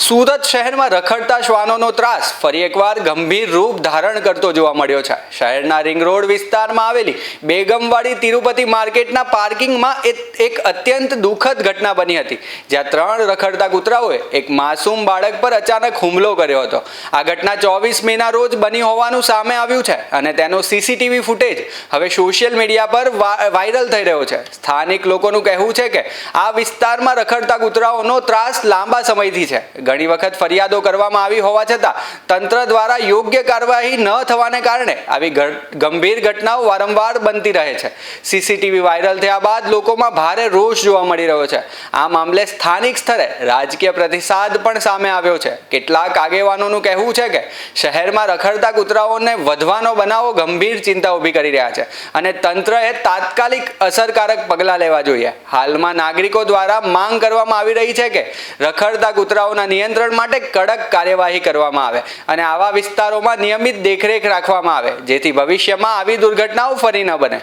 સુરત શહેરમાં રખડતા શ્વાનોનો ત્રાસ ફરી એકવાર ગંભીર રૂપ ધારણ કરતો જોવા મળ્યો છે। શહેરના રિંગ રોડ વિસ્તારમાં આવેલી બેગમવાડી તિરુપતિ માર્કેટના પાર્કિંગમાં એક અત્યંત દુઃખદ ઘટના બની હતી, જ્યાં 3 રખડતા કૂતરાઓએ એક માસૂમ બાળક પર અચાનક હુમલો કર્યો હતો। આ ઘટના 24 મેના રોજ બની હોવાનું સામે આવ્યું છે અને તેનો સીસીટીવી ફૂટેજ હવે સોશિયલ મીડિયા પર વાયરલ થઈ રહ્યો છે। સ્થાનિક લોકોનું કહેવું છે કે આ વિસ્તારમાં રખડતા કૂતરાઓનો ત્રાસ લાંબા સમયથી છે। ઘણી વખત ફરિયાદો કરવામાં આવી હોવા છતાં તંત્ર દ્વારા યોગ્ય કાર્યવાહી ન થવાને કારણે આવી ગંભીર ઘટનાઓ વારંવાર બનતી રહે છે। સીસીટીવી વાયરલ થયા બાદ લોકોમાં ભારે રોષ જોવા મળી રહ્યો છે। આ મામલે સ્થાનિક સ્તરે રાજકીય પ્રતિસાદ પણ સામે આવ્યો છે। કેટલાક આગેવાનોનું કહેવું છે કે શહેરમાં રખડતા કૂતરાઓને વધવાનો બનાવો ગંભીર ચિંતા ઊભી કરી રહ્યા છે અને તંત્રએ તાત્કાલિક અસરકારક પગલાં લેવા જોઈએ। હાલમાં નાગરિકો દ્વારા માંગ કરવામાં આવી રહી છે કે રખડતા કૂતરાઓના નિયંત્રણ માટે કડક કાર્યવાહી કરવામાં આવે અને આવા વિસ્તારોમાં નિયમિત દેખરેખ રાખવામાં આવે, જેથી ભવિષ્યમાં આવી દુર્ઘટનાઓ ફરી ન બને।